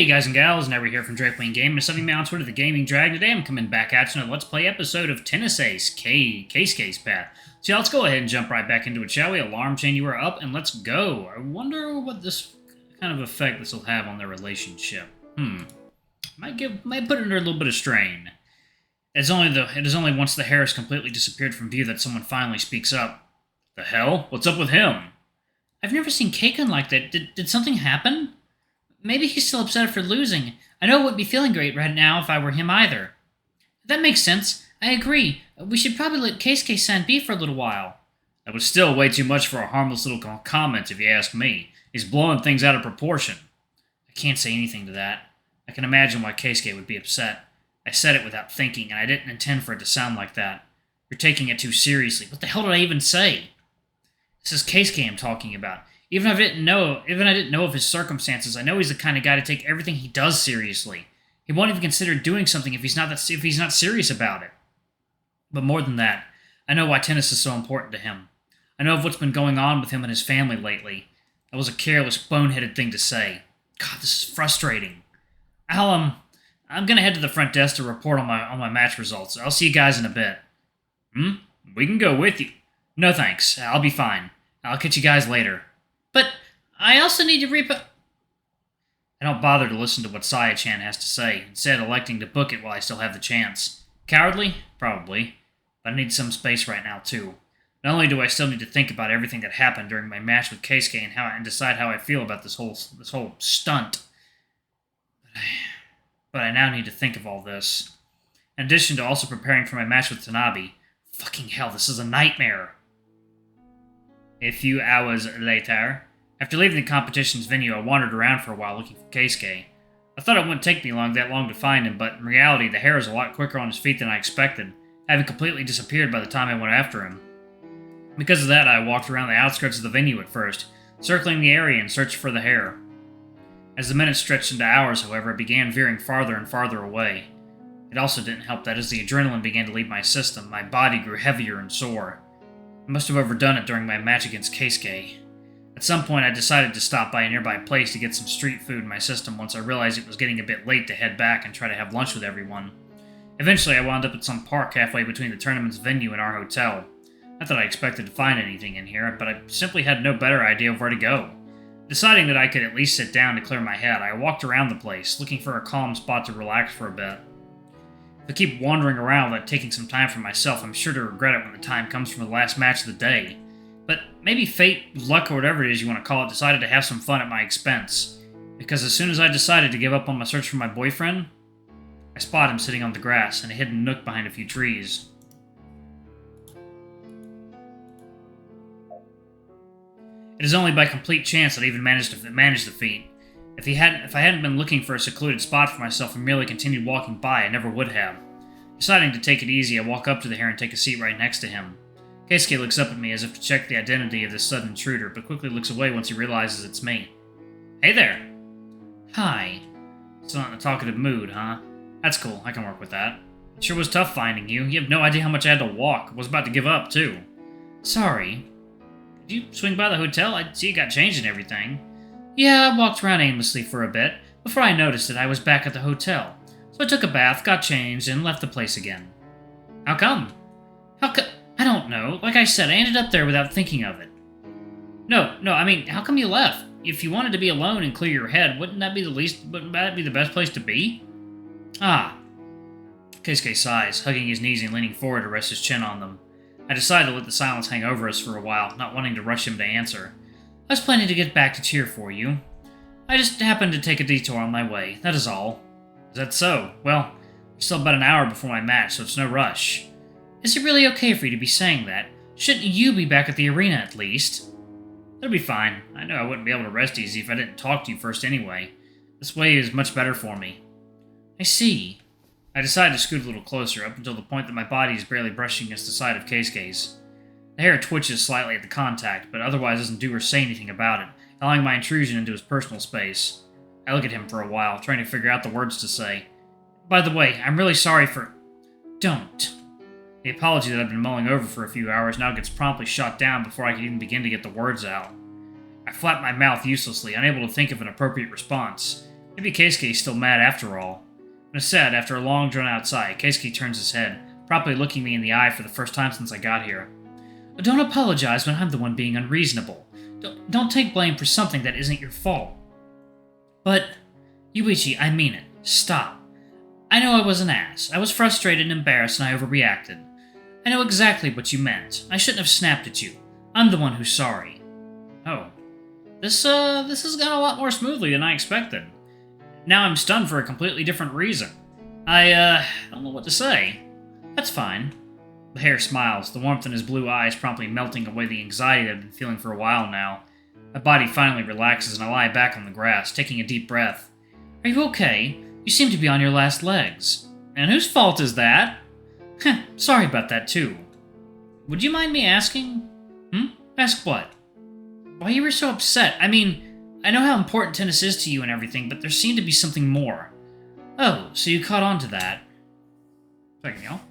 Hey guys and gals, Never here from Drake Game, and Sunny on Twitter, the Gaming Drag. Today I'm coming back at you on a Let's Play episode of Tennis Ace, Case Path. So yeah, let's go ahead and jump right back into it, shall we? Alarm chain, you are up, and let's go. I wonder what this kind of effect this will have on their relationship. Might put it under a little bit of strain. It is only once the hair has completely disappeared from view that someone finally speaks up. The hell? What's up with him? I've never seen Keikun like that. Did something happen? Maybe he's still upset for losing. I know I wouldn't be feeling great right now if I were him either. That makes sense. I agree. We should probably let Keisuke-san be for a little while. That was still way too much for a harmless little comment, if you ask me. He's blowing things out of proportion. I can't say anything to that. I can imagine why Keisuke would be upset. I said it without thinking, and I didn't intend for it to sound like that. You're taking it too seriously. What the hell did I even say? This is Keisuke I'm talking about. Even I didn't know of his circumstances, I know he's the kind of guy to take everything he does seriously. He won't even consider doing something if he's not serious about it. But more than that, I know why tennis is so important to him. I know of what's been going on with him and his family lately. That was a careless, boneheaded thing to say. God, this is frustrating. I'm gonna head to the front desk to report on my match results. I'll see you guys in a bit. We can go with you. No thanks. I'll be fine. I'll catch you guys later. But I also need to I don't bother to listen to what Saya-chan has to say, instead electing to book it while I still have the chance. Cowardly? Probably. But I need some space right now, too. Not only do I still need to think about everything that happened during my match with Keisuke and decide how I feel about this whole stunt, but I now need to think of all this. In addition to also preparing for my match with Tanabe. Fucking hell, this is a nightmare. A few hours later, after leaving the competition's venue, I wandered around for a while looking for Keisuke. I thought it wouldn't take me that long to find him, but in reality, the hair is a lot quicker on his feet than I expected, having completely disappeared by the time I went after him. Because of that, I walked around the outskirts of the venue at first, circling the area in search for the hair. As the minutes stretched into hours, however, it began veering farther and farther away. It also didn't help that as the adrenaline began to leave my system, my body grew heavier and sore. I must have overdone it during my match against Keisuke. At some point, I decided to stop by a nearby place to get some street food in my system once I realized it was getting a bit late to head back and try to have lunch with everyone. Eventually, I wound up at some park halfway between the tournament's venue and our hotel. Not that I expected to find anything in here, but I simply had no better idea of where to go. Deciding that I could at least sit down to clear my head, I walked around the place, looking for a calm spot to relax for a bit. If I keep wandering around without taking some time for myself, I'm sure to regret it when the time comes for the last match of the day. But maybe fate, luck, or whatever it is you want to call it, decided to have some fun at my expense. Because as soon as I decided to give up on my search for my boyfriend, I spot him sitting on the grass in a hidden nook behind a few trees. It is only by complete chance that I even managed the feat. If I hadn't been looking for a secluded spot for myself and merely continued walking by, I never would have. Deciding to take it easy, I walk up to the hare and take a seat right next to him. Keisuke looks up at me as if to check the identity of this sudden intruder, but quickly looks away once he realizes it's me. Hey there! Hi. Still not in a talkative mood, huh? That's cool, I can work with that. It sure was tough finding you. You have no idea how much I had to walk. I was about to give up, too. Sorry. Did you swing by the hotel? I see you got changed and everything. Yeah, I walked around aimlessly for a bit, before I noticed that I was back at the hotel. So I took a bath, got changed, and left the place again. How come? I don't know. Like I said, I ended up there without thinking of it. No, I mean, how come you left? If you wanted to be alone and clear your head, wouldn't that be the best place to be? Ah. Keisuke sighs, hugging his knees and leaning forward to rest his chin on them. I decided to let the silence hang over us for a while, not wanting to rush him to answer. I was planning to get back to cheer for you. I just happened to take a detour on my way, that is all. Is that so? Well, it's still about an hour before my match, so it's no rush. Is it really okay for you to be saying that? Shouldn't you be back at the arena at least? It'll be fine. I know I wouldn't be able to rest easy if I didn't talk to you first anyway. This way is much better for me. I see. I decided to scoot a little closer, up until the point that my body is barely brushing against the side of Keisuke's. The hair twitches slightly at the contact, but otherwise doesn't do or say anything about it, allowing my intrusion into his personal space. I look at him for a while, trying to figure out the words to say. By the way, I'm really sorry for... Don't. The apology that I've been mulling over for a few hours now gets promptly shot down before I can even begin to get the words out. I flap my mouth uselessly, unable to think of an appropriate response. Maybe Keisuke's still mad after all. Instead, after a long drawn-out sigh, Keisuke turns his head, properly looking me in the eye for the first time since I got here. Don't apologize when I'm the one being unreasonable. Don't take blame for something that isn't your fault. But, Yuichi, I mean it. Stop. I know I was an ass. I was frustrated and embarrassed and I overreacted. I know exactly what you meant. I shouldn't have snapped at you. I'm the one who's sorry. Oh. This has gone a lot more smoothly than I expected. Now I'm stunned for a completely different reason. I don't know what to say. That's fine. The hare smiles, the warmth in his blue eyes promptly melting away the anxiety that I've been feeling for a while now. My body finally relaxes and I lie back on the grass, taking a deep breath. Are you okay? You seem to be on your last legs. And whose fault is that? Heh, sorry about that too. Would you mind me asking? Ask what? Why you were so upset? I mean, I know how important tennis is to you and everything, but there seemed to be something more. Oh, so you caught on to that. Second, y'all.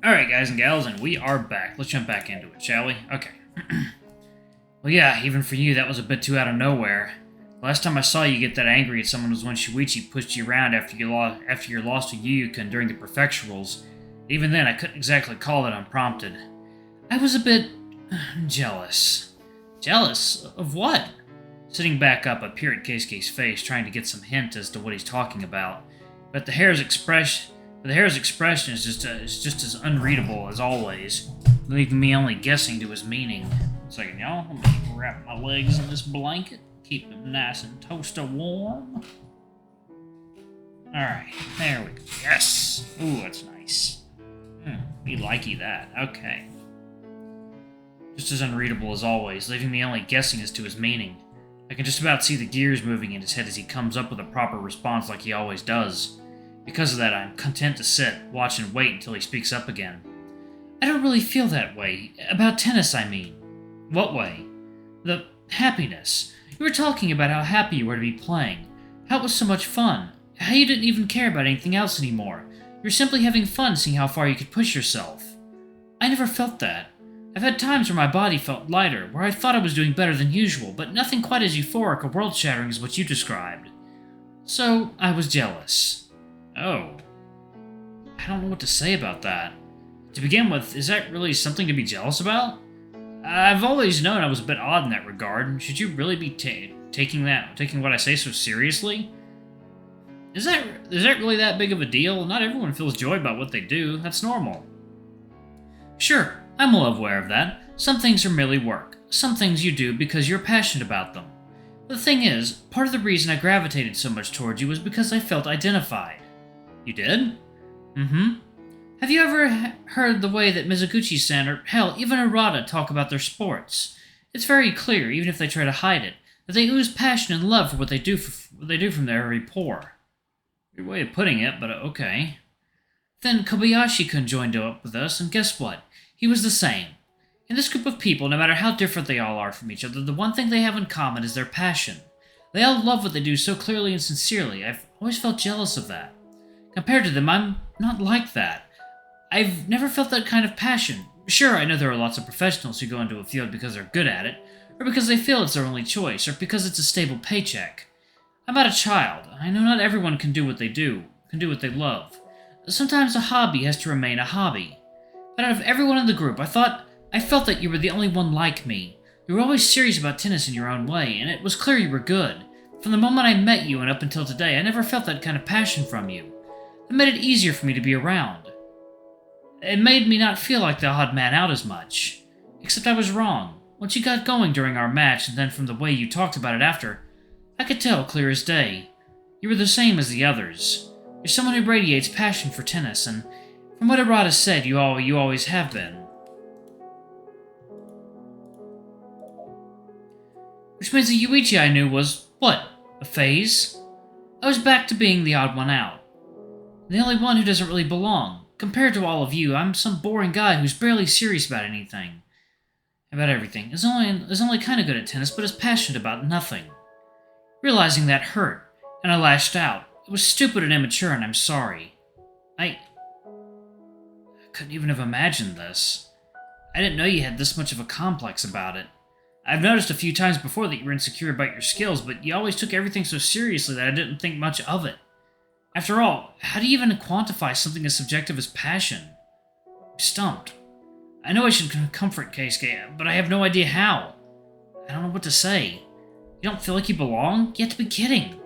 Alright, guys and gals, and we are back. Let's jump back into it, shall we? Okay. Well, yeah, even for you, that was a bit too out of nowhere. The last time I saw you get that angry at someone was when Shuichi pushed you around after your loss to Yuyukin during the prefecturals. Even then, I couldn't exactly call it unprompted. I was a bit jealous. Jealous? Of what? Sitting back up, I peer at Keisuke's face, trying to get some hint as to what he's talking about. But the hare's expression is just as unreadable as always, leaving me only guessing to his meaning. 1 second, y'all. Let me wrap my legs in this blanket, keep them nice and toaster warm. Alright, there we go. Yes! Ooh, that's nice. Me likey that. Okay. Just as unreadable as always, leaving me only guessing as to his meaning. I can just about see the gears moving in his head as he comes up with a proper response like he always does. Because of that, I'm content to sit, watch, and wait until he speaks up again. I don't really feel that way. About tennis, I mean. What way? The happiness. You were talking about how happy you were to be playing. How it was so much fun. How you didn't even care about anything else anymore. You were simply having fun seeing how far you could push yourself. I never felt that. I've had times where my body felt lighter, where I thought I was doing better than usual, but nothing quite as euphoric or world-shattering as what you described. So, I was jealous. Oh. I don't know what to say about that. To begin with, is that really something to be jealous about? I've always known I was a bit odd in that regard. Should you really be taking what I say so seriously? Is that really that big of a deal? Not everyone feels joy about what they do. That's normal. Sure, I'm well aware of that. Some things are merely work. Some things you do because you're passionate about them. But the thing is, part of the reason I gravitated so much towards you was because I felt identified. You did? Mm-hmm. Have you ever heard the way that Mizuguchi-san, or hell, even Arata talk about their sports? It's very clear, even if they try to hide it, that they ooze passion and love for what they do from their very pore. Your way of putting it, but okay. Then Kobayashi-kun joined up with us, and guess what? He was the same. In this group of people, no matter how different they all are from each other, the one thing they have in common is their passion. They all love what they do so clearly and sincerely. I've always felt jealous of that. Compared to them, I'm not like that. I've never felt that kind of passion. Sure, I know there are lots of professionals who go into a field because they're good at it, or because they feel it's their only choice, or because it's a stable paycheck. I'm not a child. I know not everyone can do what they do, can do what they love. Sometimes a hobby has to remain a hobby. But out of everyone in the group, I felt that you were the only one like me. You were always serious about tennis in your own way, and it was clear you were good. From the moment I met you and up until today, I never felt that kind of passion from you. It made it easier for me to be around. It made me not feel like the odd man out as much. Except I was wrong. Once you got going during our match, and then from the way you talked about it after, I could tell clear as day. You were the same as the others. You're someone who radiates passion for tennis, and from what Arata said, you always have been. Which means the Yuichi I knew was, what, a phase? I was back to being the odd one out. The only one who doesn't really belong. Compared to all of you, I'm some boring guy who's barely serious about anything. About everything. Is only kind of good at tennis, but is passionate about nothing. Realizing that hurt, and I lashed out. It was stupid and immature, and I'm sorry. I couldn't even have imagined this. I didn't know you had this much of a complex about it. I've noticed a few times before that you were insecure about your skills, but you always took everything so seriously that I didn't think much of it. After all, how do you even quantify something as subjective as passion? I'm stumped. I know I should comfort Keisuke, but I have no idea how. I don't know what to say. You don't feel like you belong? You have to be kidding.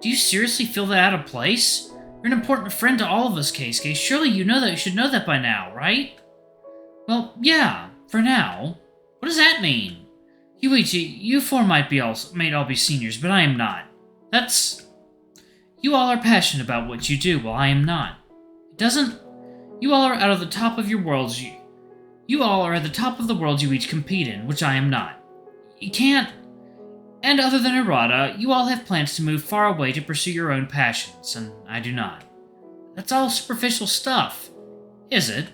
Do you seriously feel that out of place? You're an important friend to all of us, Keisuke. Surely you know that. You should know that by now, right? Well, yeah, for now. What does that mean? Yuichi, you four might all be seniors, but I am not. You all are passionate about what you do, while I am not. It doesn't... You all are out of the top of your worlds. You all are at the top of the worlds you each compete in, which I am not. You can't... And other than Arata, you all have plans to move far away to pursue your own passions, and I do not. That's all superficial stuff. Is it?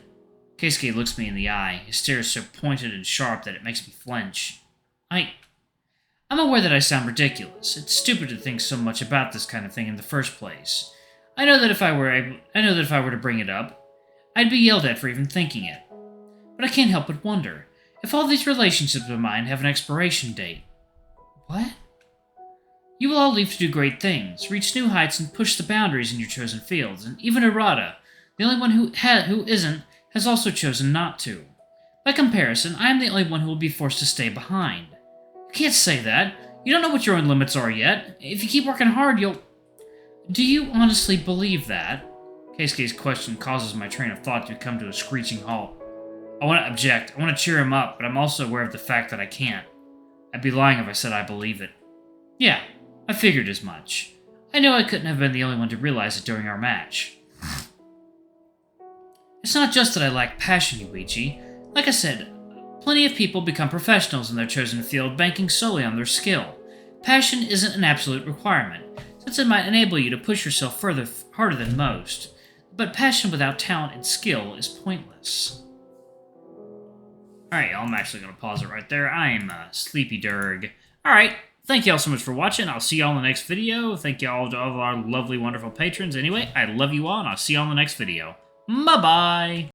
Keisuke looks me in the eye. His stare is so pointed and sharp that it makes me flinch. I'm aware that I sound ridiculous. It's stupid to think so much about this kind of thing in the first place. I know that if I were to bring it up, I'd be yelled at for even thinking it. But I can't help but wonder, if all these relationships of mine have an expiration date. What? You will all leave to do great things, reach new heights, and push the boundaries in your chosen fields, and even Arata, the only one who isn't, has also chosen not to. By comparison, I am the only one who will be forced to stay behind. You can't say that. You don't know what your own limits are yet. If you keep working hard, you'll... Do you honestly believe that? Keisuke's question causes my train of thought to come to a screeching halt. I want to object. I want to cheer him up, but I'm also aware of the fact that I can't. I'd be lying if I said I believe it. Yeah, I figured as much. I know I couldn't have been the only one to realize it during our match. It's not just that I lack passion, Yuichi. Like I said, plenty of people become professionals in their chosen field banking solely on their skill. Passion isn't an absolute requirement, since it might enable you to push yourself harder than most. But passion without talent and skill is pointless. Alright, y'all, I'm actually going to pause it right there. I am Sleepy Durg. Alright, thank y'all so much for watching. I'll see y'all in the next video. Thank y'all to all of our lovely, wonderful patrons. Anyway, I love you all, and I'll see y'all in the next video. Bye-bye!